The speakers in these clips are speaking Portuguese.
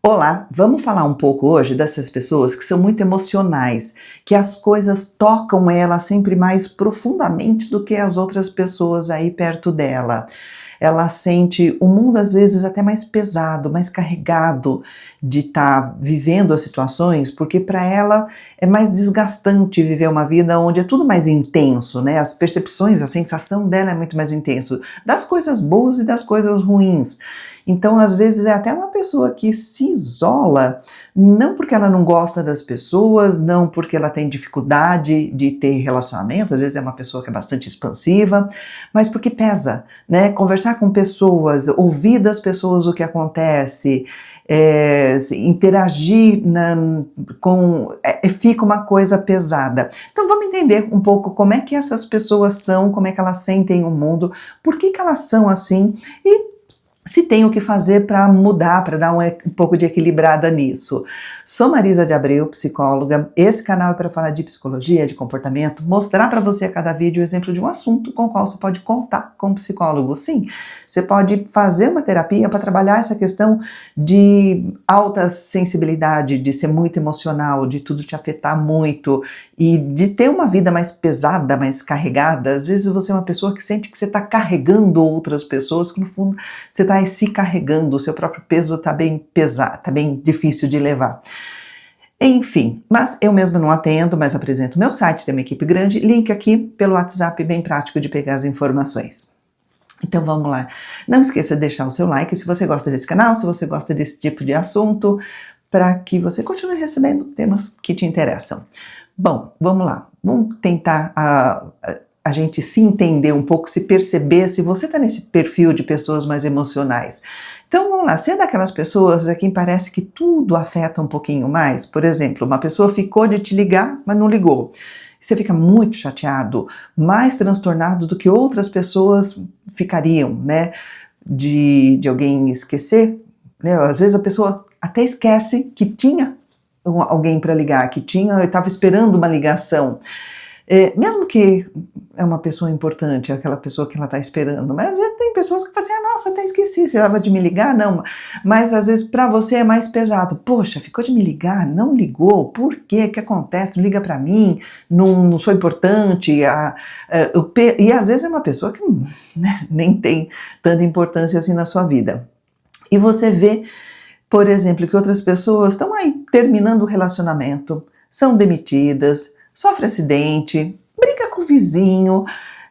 Olá, vamos falar um pouco hoje dessas pessoas que são muito emocionais, que as coisas tocam ela sempre mais profundamente do que as outras pessoas aí perto dela. Ela sente o mundo às vezes até mais pesado, mais carregado de estar vivendo as situações, porque para ela é mais desgastante viver uma vida onde é tudo mais intenso, né? As percepções, a sensação dela é muito mais intenso, das coisas boas e das coisas ruins. Então, às vezes, é até uma pessoa que se isola, não porque ela não gosta das pessoas, não porque ela tem dificuldade de ter relacionamento, às vezes é uma pessoa que é bastante expansiva, mas porque pesa, né? Conversar com pessoas, ouvir das pessoas o que acontece, interagir fica uma coisa pesada. Então, vamos entender um pouco como é que essas pessoas são, como é que elas sentem o mundo, por que elas são assim e se tem o que fazer para mudar, para dar um pouco de equilibrada nisso. Sou Marisa de Abreu, psicóloga. Esse canal é para falar de psicologia, de comportamento, mostrar para você a cada vídeo o exemplo de um assunto com o qual você pode contar com um psicólogo. Sim, você pode fazer uma terapia para trabalhar essa questão de alta sensibilidade, de ser muito emocional, de tudo te afetar muito e de ter uma vida mais pesada, mais carregada. Às vezes você é uma pessoa que sente que você está carregando outras pessoas, que no fundo você está se carregando, o seu próprio peso está bem pesado, está bem difícil de levar. Enfim, mas eu mesmo não atendo, mas apresento meu site, tem uma equipe grande, link aqui pelo WhatsApp, bem prático de pegar as informações. Então vamos lá. Não esqueça de deixar o seu like se você gosta desse canal, se você gosta desse tipo de assunto, para que você continue recebendo temas que te interessam. Bom, vamos lá. Vamos tentar a gente se entender um pouco, se perceber se você está nesse perfil de pessoas mais emocionais. Então vamos lá, você é daquelas pessoas a quem parece que tudo afeta um pouquinho mais? Por exemplo, uma pessoa ficou de te ligar, mas não ligou. Você fica muito chateado, mais transtornado do que outras pessoas ficariam, né? De alguém esquecer, né? Às vezes a pessoa até esquece que tinha alguém para ligar, que estava esperando uma ligação. Mesmo que é uma pessoa importante, aquela pessoa que ela está esperando, mas às vezes tem pessoas que falam assim, nossa, até esqueci, você estava de me ligar? Não, mas às vezes para você é mais pesado, poxa, ficou de me ligar, não ligou, por quê? O que acontece? Não liga para mim, não sou importante, e às vezes é uma pessoa que né, nem tem tanta importância assim na sua vida. E você vê, por exemplo, que outras pessoas estão aí terminando o relacionamento, são demitidas, sofre acidente, briga com o vizinho,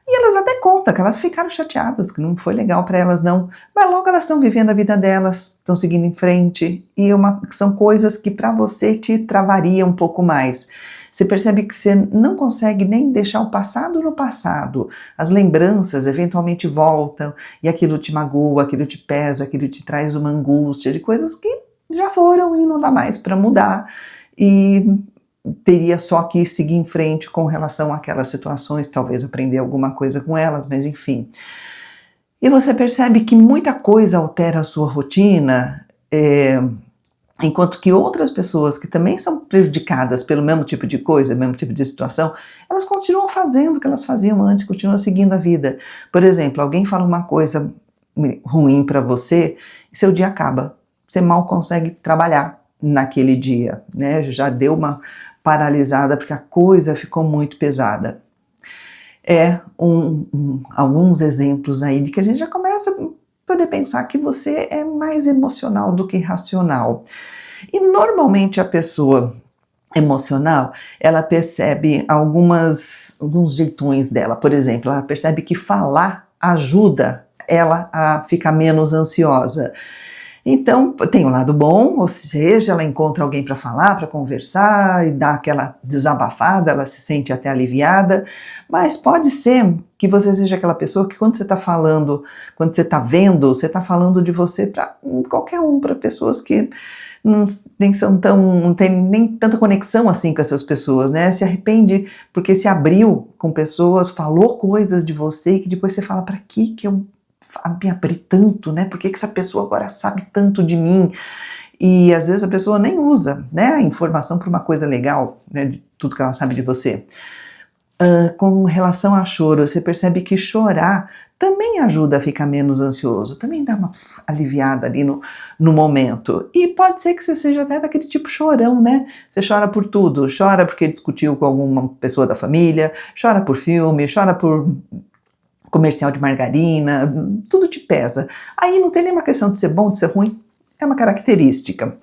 e elas até contam que elas ficaram chateadas, que não foi legal para elas não, mas logo elas estão vivendo a vida delas, estão seguindo em frente, e são coisas que para você te travaria um pouco mais. Você percebe que você não consegue nem deixar o passado no passado, as lembranças eventualmente voltam, e aquilo te magoa, aquilo te pesa, aquilo te traz uma angústia de coisas que já foram e não dá mais para mudar, e teria só que seguir em frente com relação àquelas situações, talvez aprender alguma coisa com elas, mas enfim. E você percebe que muita coisa altera a sua rotina, enquanto que outras pessoas que também são prejudicadas pelo mesmo tipo de coisa, mesmo tipo de situação, elas continuam fazendo o que elas faziam antes, continuam seguindo a vida. Por exemplo, alguém fala uma coisa ruim para você e seu dia acaba. Você mal consegue trabalhar naquele dia, né? Já deu uma paralisada porque a coisa ficou muito pesada. Alguns exemplos aí de que a gente já começa a poder pensar que você é mais emocional do que racional. E normalmente a pessoa emocional, ela percebe alguns jeitões dela. Por exemplo, ela percebe que falar ajuda ela a ficar menos ansiosa. Então, tem um lado bom, ou seja, ela encontra alguém para falar, para conversar e dar aquela desabafada, ela se sente até aliviada, mas pode ser que você seja aquela pessoa que quando você está falando, quando você está vendo, você está falando de você para qualquer um, para pessoas que não tem nem tanta conexão assim com essas pessoas, né? Se arrepende porque se abriu com pessoas, falou coisas de você que depois você fala, para que eu me abri tanto, né? Por que essa pessoa agora sabe tanto de mim? E às vezes a pessoa nem usa, né, a informação para uma coisa legal, né, de tudo que ela sabe de você. Com relação a choro, você percebe que chorar também ajuda a ficar menos ansioso, também dá uma aliviada ali no momento. E pode ser que você seja até daquele tipo chorão, né? Você chora por tudo, chora porque discutiu com alguma pessoa da família, chora por filme, chora por comercial de margarina, tudo te pesa. Aí não tem nenhuma questão de ser bom, de ser ruim, é uma característica.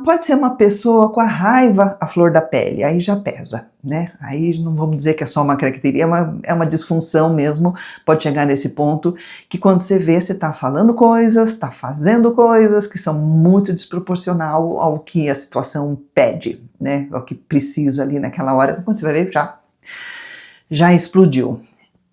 Pode ser uma pessoa com a raiva à flor da pele, aí já pesa, né? Aí não vamos dizer que é só uma característica, é uma disfunção mesmo, pode chegar nesse ponto que quando você vê, você está falando coisas, está fazendo coisas que são muito desproporcional ao que a situação pede, né? Ao que precisa ali naquela hora, quando você vai ver, já explodiu.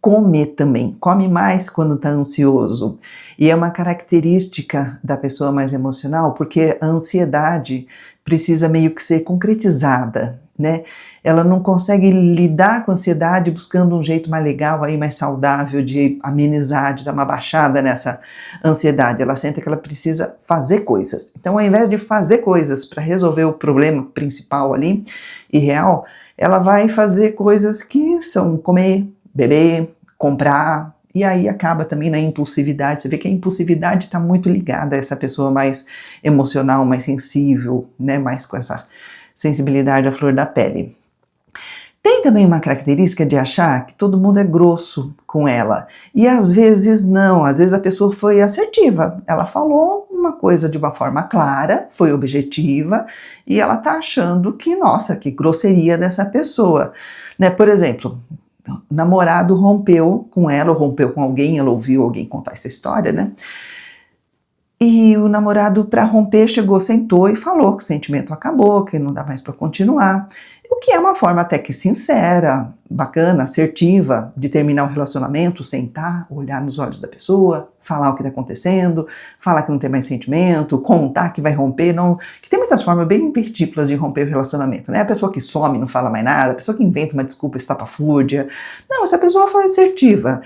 Comer também, come mais quando está ansioso. E é uma característica da pessoa mais emocional, porque a ansiedade precisa meio que ser concretizada, né? Ela não consegue lidar com a ansiedade buscando um jeito mais legal, aí, mais saudável de amenizar, de dar uma baixada nessa ansiedade. Ela sente que ela precisa fazer coisas. Então, ao invés de fazer coisas para resolver o problema principal ali e real, ela vai fazer coisas que são comer, beber, comprar, e aí acaba também na impulsividade. Você vê que a impulsividade está muito ligada a essa pessoa mais emocional, mais sensível, né? Mais com essa sensibilidade à flor da pele. Tem também uma característica de achar que todo mundo é grosso com ela. E às vezes não, às vezes a pessoa foi assertiva. Ela falou uma coisa de uma forma clara, foi objetiva, e ela tá achando que, nossa, que grosseria dessa pessoa. Né? Por exemplo, o namorado rompeu com ela, ou rompeu com alguém, ela ouviu alguém contar essa história, né? E o namorado, para romper, chegou, sentou e falou que o sentimento acabou, que não dá mais para continuar. O que é uma forma até que sincera, bacana, assertiva de terminar o relacionamento, sentar, olhar nos olhos da pessoa, falar o que está acontecendo, falar que não tem mais sentimento, contar que vai romper, não, que tem muitas formas bem ridículas de romper o relacionamento, né? A pessoa que some, não fala mais nada, a pessoa que inventa uma desculpa estapafúrdia. Não, essa pessoa foi assertiva.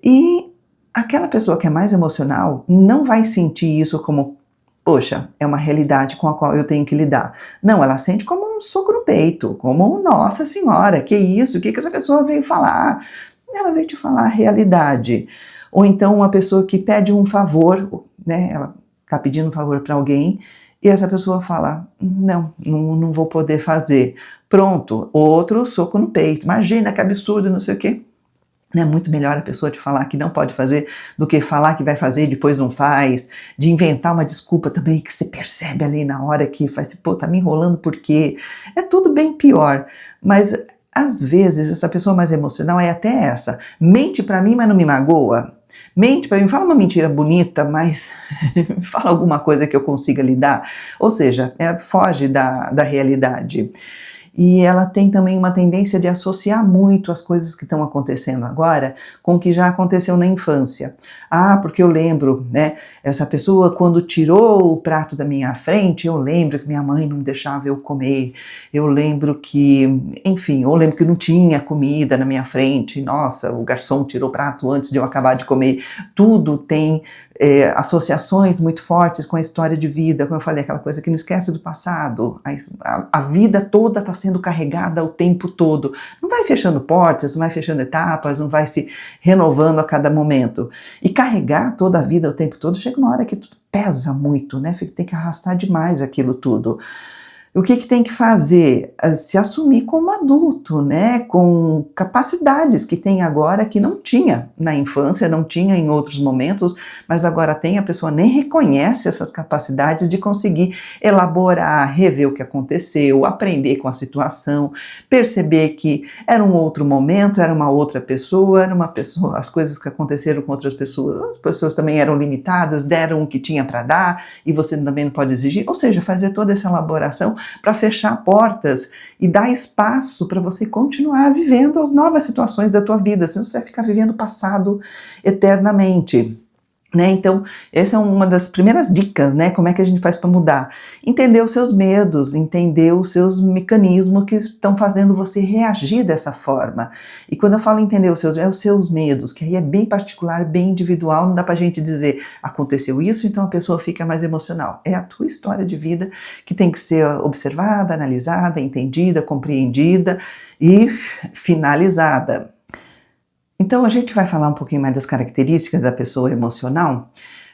E aquela pessoa que é mais emocional não vai sentir isso como, poxa, é uma realidade com a qual eu tenho que lidar. Não, ela sente como um soco no peito, como, nossa senhora, que isso, o que essa pessoa veio falar? Ela veio te falar a realidade. Ou então uma pessoa que pede um favor, né, ela está pedindo um favor para alguém, e essa pessoa fala, não vou poder fazer. Pronto, outro soco no peito, imagina que absurdo, não sei o quê. É muito melhor a pessoa te falar que não pode fazer do que falar que vai fazer e depois não faz, de inventar uma desculpa também que você percebe ali na hora que faz, pô, tá me enrolando por quê? É tudo bem pior, mas às vezes essa pessoa mais emocional é até essa, mente pra mim, mas não me magoa. Mente pra mim, fala uma mentira bonita, mas fala alguma coisa que eu consiga lidar. Ou seja, foge da realidade. E ela tem também uma tendência de associar muito as coisas que estão acontecendo agora com o que já aconteceu na infância. Ah, porque eu lembro, né, essa pessoa quando tirou o prato da minha frente, eu lembro que minha mãe não deixava eu comer, eu lembro que, enfim, eu lembro que não tinha comida na minha frente, nossa, o garçom tirou o prato antes de eu acabar de comer. Tudo tem associações muito fortes com a história de vida, como eu falei, aquela coisa que não esquece do passado, a vida toda está sendo carregada o tempo todo, não vai fechando portas, não vai fechando etapas, não vai se renovando a cada momento, e carregar toda a vida o tempo todo, chega uma hora que tudo pesa muito, né, tem que arrastar demais aquilo tudo. O que tem que fazer? Se assumir como adulto, né? Com capacidades que tem agora que não tinha na infância, não tinha em outros momentos, mas agora tem, a pessoa nem reconhece essas capacidades de conseguir elaborar, rever o que aconteceu, aprender com a situação, perceber que era um outro momento, era uma outra pessoa, as coisas que aconteceram com outras pessoas, as pessoas também eram limitadas, deram o que tinha para dar e você também não pode exigir, ou seja, fazer toda essa elaboração para fechar portas e dar espaço para você continuar vivendo as novas situações da tua vida, senão você vai ficar vivendo o passado eternamente. Né? Então, essa é uma das primeiras dicas, né? Como é que a gente faz para mudar? Entender os seus medos, entender os seus mecanismos que estão fazendo você reagir dessa forma. E quando eu falo entender os seus medos, que aí é bem particular, bem individual, não dá pra gente dizer, aconteceu isso, então a pessoa fica mais emocional. É a tua história de vida que tem que ser observada, analisada, entendida, compreendida e finalizada. Então a gente vai falar um pouquinho mais das características da pessoa emocional,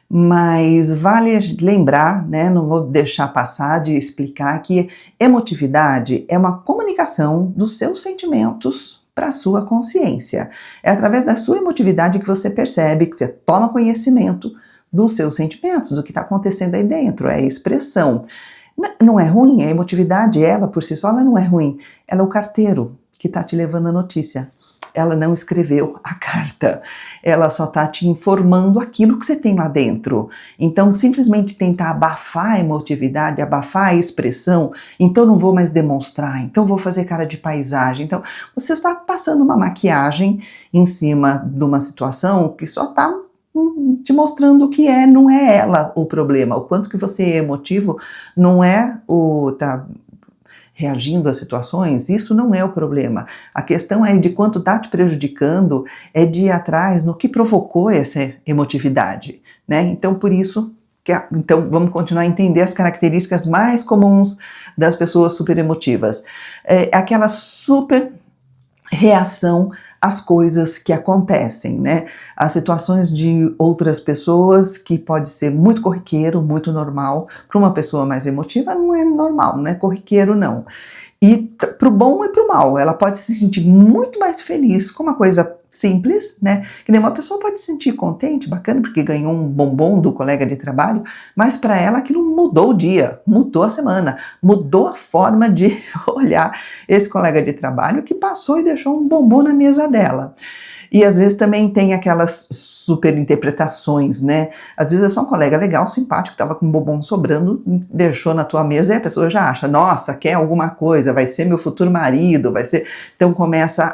mas vale lembrar, né, não vou deixar passar de explicar que emotividade é uma comunicação dos seus sentimentos para a sua consciência. É através da sua emotividade que você percebe, que você toma conhecimento dos seus sentimentos, do que está acontecendo aí dentro, é a expressão. Não é ruim, a emotividade, ela por si só, ela não é ruim. Ela é o carteiro que está te levando a notícia. Ela não escreveu a carta, ela só está te informando aquilo que você tem lá dentro. Então, simplesmente tentar abafar a emotividade, abafar a expressão, então não vou mais demonstrar, então vou fazer cara de paisagem. Então, você está passando uma maquiagem em cima de uma situação que só está te mostrando que não é ela o problema. O quanto que você é emotivo não é tá reagindo às situações, isso não é o problema. A questão é de quanto está te prejudicando, é de ir atrás no que provocou essa emotividade, né? Então, por isso, então vamos continuar a entender as características mais comuns das pessoas super emotivas. É aquela super reação às coisas que acontecem, né? As situações de outras pessoas, que pode ser muito corriqueiro, muito normal. Para uma pessoa mais emotiva não é normal, não é corriqueiro não. E para o bom e para o mal, ela pode se sentir muito mais feliz com uma coisa simples, né? Que nem uma pessoa pode se sentir contente, bacana, porque ganhou um bombom do colega de trabalho, mas para ela aquilo mudou o dia, mudou a semana, mudou a forma de olhar esse colega de trabalho que passou e deixou um bombom na mesa dela. E às vezes também tem aquelas super interpretações, né? Às vezes é só um colega legal, simpático, que estava com um bombom sobrando, deixou na tua mesa e a pessoa já acha, nossa, quer alguma coisa, vai ser meu futuro marido, vai ser... Então começa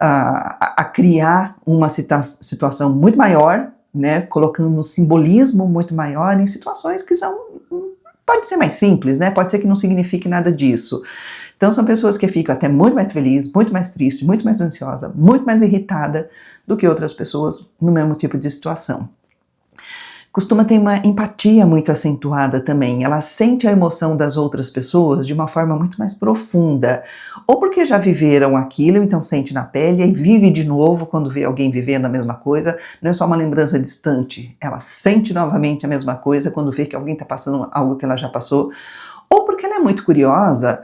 a criar uma situação muito maior, né? Colocando um simbolismo muito maior em situações que são... Pode ser mais simples, né? Pode ser que não signifique nada disso. Então são pessoas que ficam até muito mais felizes, muito mais tristes, muito mais ansiosa, muito mais irritada do que outras pessoas no mesmo tipo de situação. Costuma ter uma empatia muito acentuada também, ela sente a emoção das outras pessoas de uma forma muito mais profunda, ou porque já viveram aquilo, então sente na pele e vive de novo quando vê alguém vivendo a mesma coisa, não é só uma lembrança distante, ela sente novamente a mesma coisa quando vê que alguém está passando algo que ela já passou, ou porque ela é muito curiosa,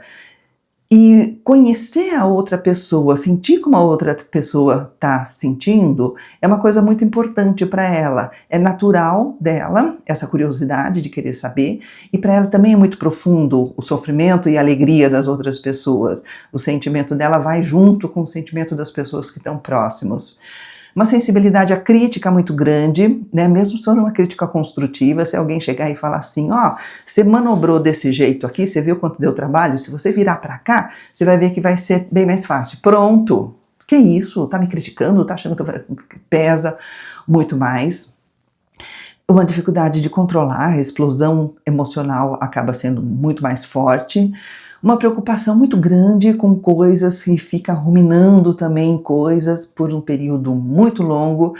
e conhecer a outra pessoa, sentir como a outra pessoa está sentindo, é uma coisa muito importante para ela. É natural dela, essa curiosidade de querer saber, e para ela também é muito profundo o sofrimento e a alegria das outras pessoas. O sentimento dela vai junto com o sentimento das pessoas que estão próximos. Uma sensibilidade à crítica muito grande, né? Mesmo se for uma crítica construtiva, se alguém chegar e falar assim, ó, você manobrou desse jeito aqui, você viu quanto deu trabalho, se você virar para cá, você vai ver que vai ser bem mais fácil. Pronto! Que isso? Tá me criticando? Tá achando que pesa muito mais? Uma dificuldade de controlar, a explosão emocional acaba sendo muito mais forte. Uma preocupação muito grande com coisas que fica ruminando também coisas por um período muito longo,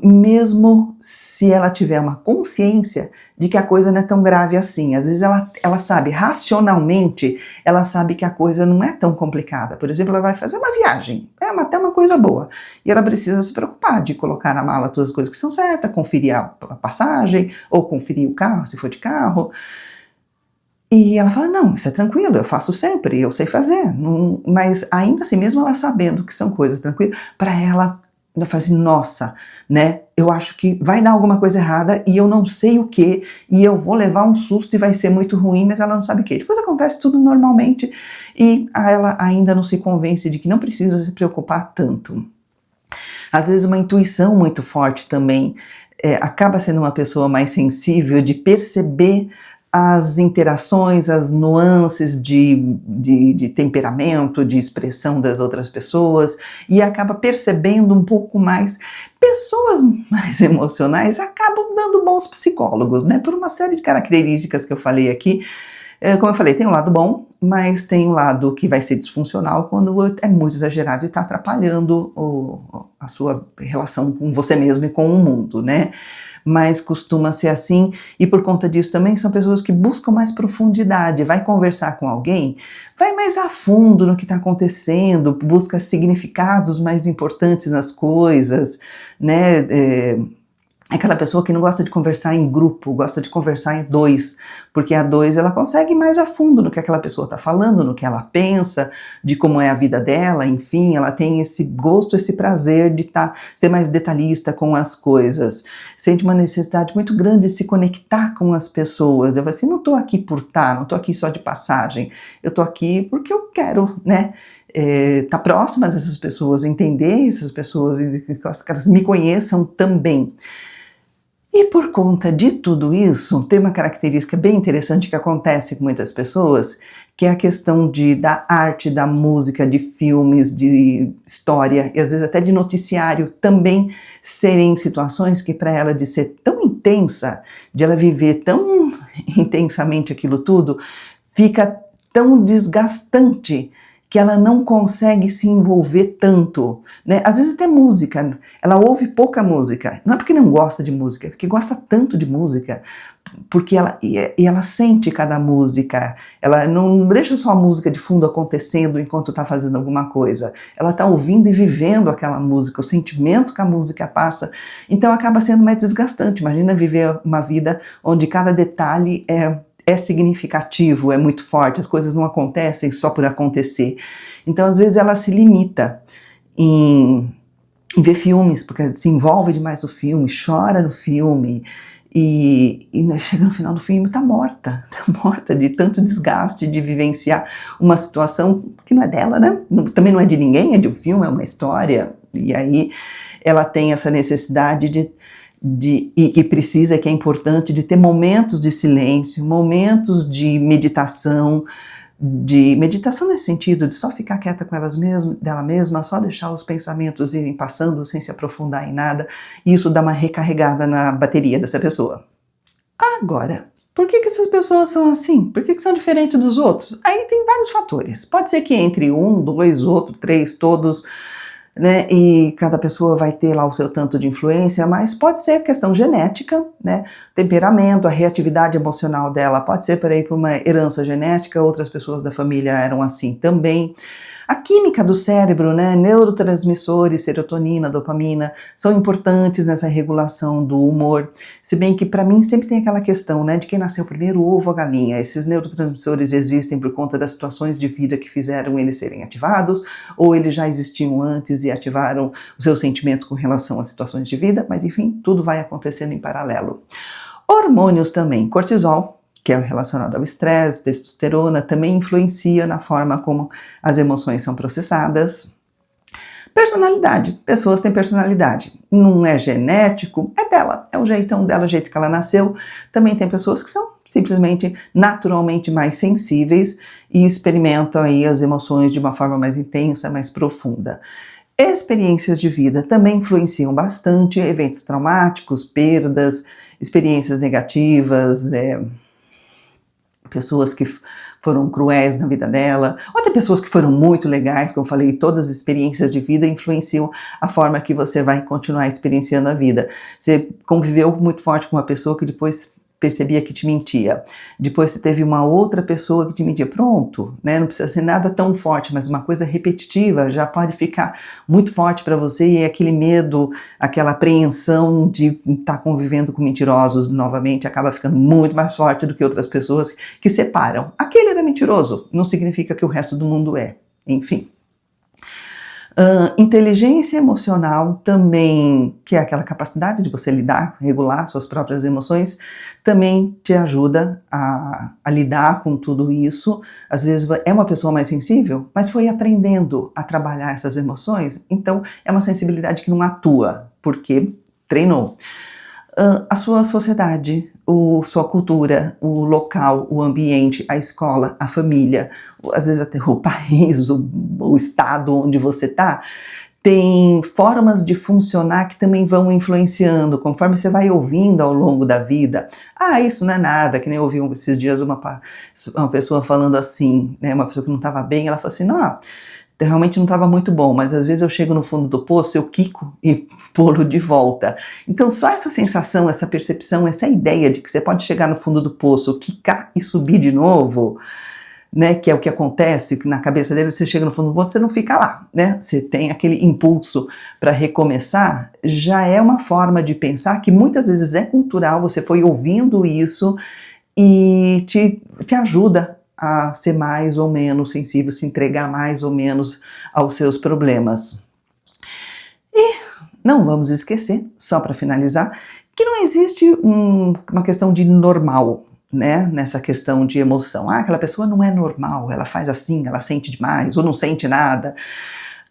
mesmo se ela tiver uma consciência de que a coisa não é tão grave assim. Às vezes ela sabe, racionalmente, ela sabe que a coisa não é tão complicada. Por exemplo, ela vai fazer uma viagem, até uma coisa boa, e ela precisa se preocupar de colocar na mala todas as coisas que são certas, conferir a passagem, ou conferir o carro, se for de carro. E ela fala, não, isso é tranquilo, eu faço sempre, eu sei fazer. Não, mas ainda assim, mesmo ela sabendo que são coisas tranquilas, para ela fala assim, nossa, né, eu acho que vai dar alguma coisa errada e eu não sei o que, e eu vou levar um susto e vai ser muito ruim, mas ela não sabe o que. Depois acontece tudo normalmente e ela ainda não se convence de que não precisa se preocupar tanto. Às vezes uma intuição muito forte também, acaba sendo uma pessoa mais sensível de perceber as interações, as nuances de temperamento, de expressão das outras pessoas, e acaba percebendo um pouco mais. Pessoas mais emocionais acabam dando bons psicólogos, né? Por uma série de características que eu falei aqui. Como eu falei, tem um lado bom, mas tem um lado que vai ser disfuncional quando é muito exagerado e está atrapalhando a sua relação com você mesmo e com o mundo, né? mas costuma ser assim, e por conta disso também são pessoas que buscam mais profundidade, vai conversar com alguém, vai mais a fundo no que está acontecendo, busca significados mais importantes nas coisas, né? Aquela pessoa que não gosta de conversar em grupo, gosta de conversar em dois, porque a dois ela consegue ir mais a fundo no que aquela pessoa está falando, no que ela pensa, de como é a vida dela, enfim, ela tem esse gosto, esse prazer de ser mais detalhista com as coisas, sente uma necessidade muito grande de se conectar com as pessoas. Eu falo assim, não estou aqui por estar, não estou aqui só de passagem, eu estou aqui porque eu quero, né? Tá próxima dessas pessoas, entender essas pessoas, que elas me conheçam também. E por conta de tudo isso, tem uma característica bem interessante que acontece com muitas pessoas, que é a questão da arte, da música, de filmes, de história e às vezes até de noticiário também serem situações que para ela de ser tão intensa, de ela viver tão intensamente aquilo tudo, fica tão desgastante que ela não consegue se envolver tanto, né? Às vezes até música, ela ouve pouca música, não é porque não gosta de música, é porque gosta tanto de música, porque ela sente cada música, ela não deixa só a música de fundo acontecendo enquanto está fazendo alguma coisa, ela está ouvindo e vivendo aquela música, o sentimento que a música passa, então acaba sendo mais desgastante. Imagina viver uma vida onde cada detalhe é significativo, é muito forte, as coisas não acontecem só por acontecer. Então, às vezes, ela se limita em ver filmes, porque se envolve demais no filme, chora no filme, e chega no final do filme, tá morta de tanto desgaste de vivenciar uma situação que não é dela, né? Também não é de ninguém, é de um filme, é uma história, e aí ela tem essa necessidade e que precisa, que é importante, de ter momentos de silêncio, momentos de meditação nesse sentido de só ficar quieta com dela mesma, só deixar os pensamentos irem passando sem se aprofundar em nada, e isso dá uma recarregada na bateria dessa pessoa. Agora, por que essas pessoas são assim? Por que são diferentes dos outros? Aí tem vários fatores. Pode ser que entre um, dois, outro, três, todos, né, e cada pessoa vai ter lá o seu tanto de influência, mas pode ser questão genética, né, temperamento, a reatividade emocional dela pode ser por uma herança genética, outras pessoas da família eram assim também. A química do cérebro, né, neurotransmissores, serotonina, dopamina, são importantes nessa regulação do humor, se bem que para mim sempre tem aquela questão, né, de quem nasceu primeiro, o ovo ou a galinha. Esses neurotransmissores existem por conta das situações de vida que fizeram eles serem ativados, ou eles já existiam antes e ativaram o seu sentimento com relação às situações de vida, mas enfim, tudo vai acontecendo em paralelo. Hormônios também, cortisol, que é relacionado ao estresse, testosterona, também influencia na forma como as emoções são processadas. Personalidade, pessoas têm personalidade, não é genético, é dela, é o jeitão dela, o jeito que ela nasceu. Também tem pessoas que são simplesmente naturalmente mais sensíveis e experimentam aí as emoções de uma forma mais intensa, mais profunda. Experiências de vida também influenciam bastante, eventos traumáticos, perdas, experiências negativas, pessoas que foram cruéis na vida dela, ou até pessoas que foram muito legais, como eu falei, todas as experiências de vida influenciam a forma que você vai continuar experienciando a vida. Você conviveu muito forte com uma pessoa que depois percebia que te mentia, depois você teve uma outra pessoa que te mentia, pronto, né? Não precisa ser nada tão forte, mas uma coisa repetitiva já pode ficar muito forte para você, e aquele medo, aquela apreensão de estar convivendo com mentirosos novamente acaba ficando muito mais forte do que outras pessoas que separam. Aquele era mentiroso, não significa que o resto do mundo é, enfim. Inteligência emocional também, que é aquela capacidade de você lidar, regular suas próprias emoções, também te ajuda a lidar com tudo isso. Às vezes é uma pessoa mais sensível, mas foi aprendendo a trabalhar essas emoções, então é uma sensibilidade que não atua, porque treinou. A sua sociedade, sua cultura, o local, o ambiente, a escola, a família, às vezes até o país, o estado onde você está, tem formas de funcionar que também vão influenciando, conforme você vai ouvindo ao longo da vida. Isso não é nada, que nem eu ouvi esses dias uma pessoa falando assim, né, uma pessoa que não estava bem, ela falou assim, não, realmente não estava muito bom, mas às vezes eu chego no fundo do poço, eu quico e pulo de volta. Então só essa sensação, essa percepção, essa ideia de que você pode chegar no fundo do poço, quicar e subir de novo, né, que é o que acontece, que na cabeça dele você chega no fundo do poço, você não fica lá, né, você tem aquele impulso para recomeçar, já é uma forma de pensar que muitas vezes é cultural, você foi ouvindo isso e te ajuda a ser mais ou menos sensível, se entregar mais ou menos aos seus problemas. E não vamos esquecer, só para finalizar, que não existe uma questão de normal, né, nessa questão de emoção. Ah, aquela pessoa não é normal, ela faz assim, ela sente demais, ou não sente nada.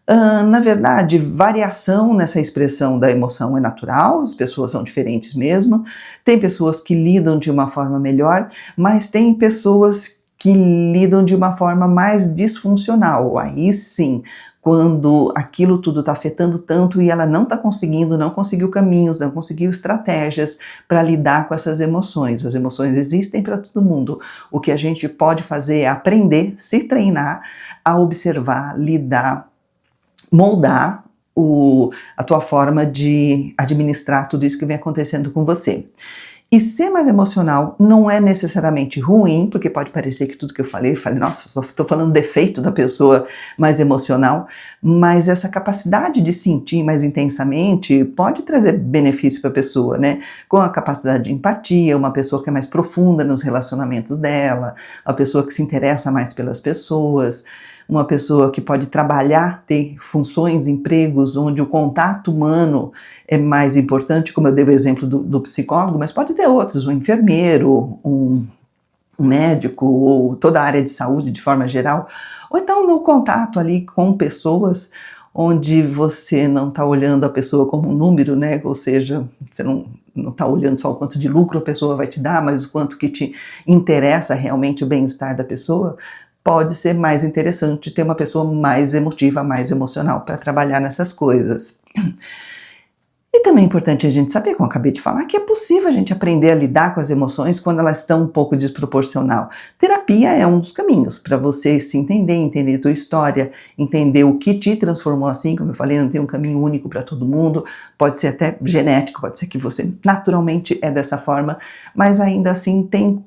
Na verdade, variação nessa expressão da emoção é natural, as pessoas são diferentes mesmo, tem pessoas que lidam de uma forma melhor, mas tem pessoas que lidam de uma forma mais disfuncional. Aí sim, quando aquilo tudo está afetando tanto e ela não está conseguindo, não conseguiu caminhos, não conseguiu estratégias para lidar com essas emoções. As emoções existem para todo mundo. O que a gente pode fazer é aprender, se treinar a observar, lidar, moldar a tua forma de administrar tudo isso que vem acontecendo com você. E ser mais emocional não é necessariamente ruim, porque pode parecer que tudo que eu falei, nossa, só estou falando defeito da pessoa mais emocional, mas essa capacidade de sentir mais intensamente pode trazer benefício para a pessoa, né? Com a capacidade de empatia, uma pessoa que é mais profunda nos relacionamentos dela, a pessoa que se interessa mais pelas pessoas, uma pessoa que pode trabalhar, ter funções, empregos, onde o contato humano é mais importante, como eu dei o exemplo do psicólogo, mas pode ter outros, um enfermeiro, um médico, ou toda a área de saúde de forma geral, ou então no contato ali com pessoas, onde você não está olhando a pessoa como um número, né? Ou seja, você não está olhando só o quanto de lucro a pessoa vai te dar, mas o quanto que te interessa realmente o bem-estar da pessoa. Pode ser mais interessante ter uma pessoa mais emotiva, mais emocional para trabalhar nessas coisas. E também é importante a gente saber, como eu acabei de falar, que é possível a gente aprender a lidar com as emoções quando elas estão um pouco desproporcional. Terapia é um dos caminhos para você se entender a tua história, entender o que te transformou assim, como eu falei, não tem um caminho único para todo mundo, pode ser até genético, pode ser que você naturalmente é dessa forma, mas ainda assim tem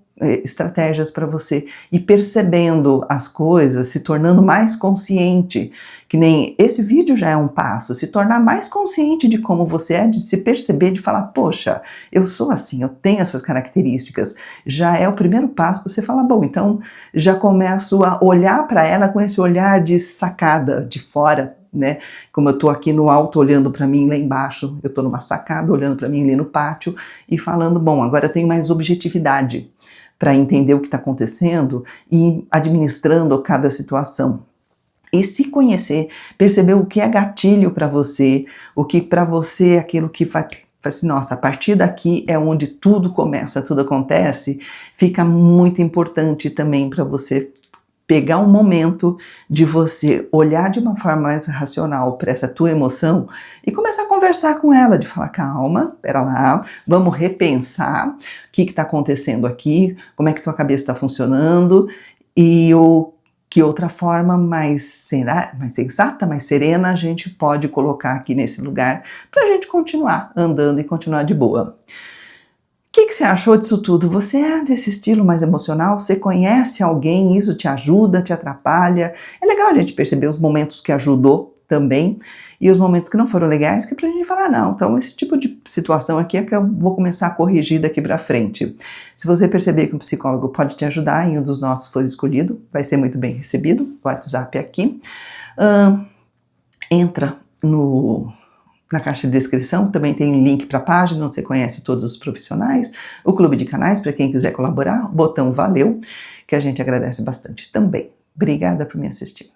estratégias para você ir percebendo as coisas, se tornando mais consciente, que nem esse vídeo já é um passo, se tornar mais consciente de como você é, de se perceber, de falar, poxa, eu sou assim, eu tenho essas características, já é o primeiro passo para você falar, bom, então já começo a olhar para ela com esse olhar de sacada, de fora, né? Como eu tô aqui no alto olhando para mim lá embaixo, eu tô numa sacada olhando para mim ali no pátio e falando, bom, agora eu tenho mais objetividade para entender o que está acontecendo e administrando cada situação. E se conhecer, perceber o que é gatilho para você, o que para você é aquilo que faz assim, nossa, a partir daqui é onde tudo começa, tudo acontece, fica muito importante também para você pegar um momento de você olhar de uma forma mais racional para essa tua emoção e começar a conversar com ela, de falar, calma, pera lá, vamos repensar o que está acontecendo aqui, como é que tua cabeça está funcionando e que outra forma mais sensata, mais serena a gente pode colocar aqui nesse lugar para a gente continuar andando e continuar de boa. O que você achou disso tudo? Você é desse estilo mais emocional? Você conhece alguém? Isso te ajuda, te atrapalha? É legal a gente perceber os momentos que ajudou também e os momentos que não foram legais, que é pra gente falar, não, então esse tipo de situação aqui é que eu vou começar a corrigir daqui pra frente. Se você perceber que um psicólogo pode te ajudar e um dos nossos for escolhido, vai ser muito bem recebido, o WhatsApp aqui. Entra na caixa de descrição, também tem um link para a página onde você conhece todos os profissionais, o clube de canais para quem quiser colaborar, o botão valeu, que a gente agradece bastante também. Obrigada por me assistir.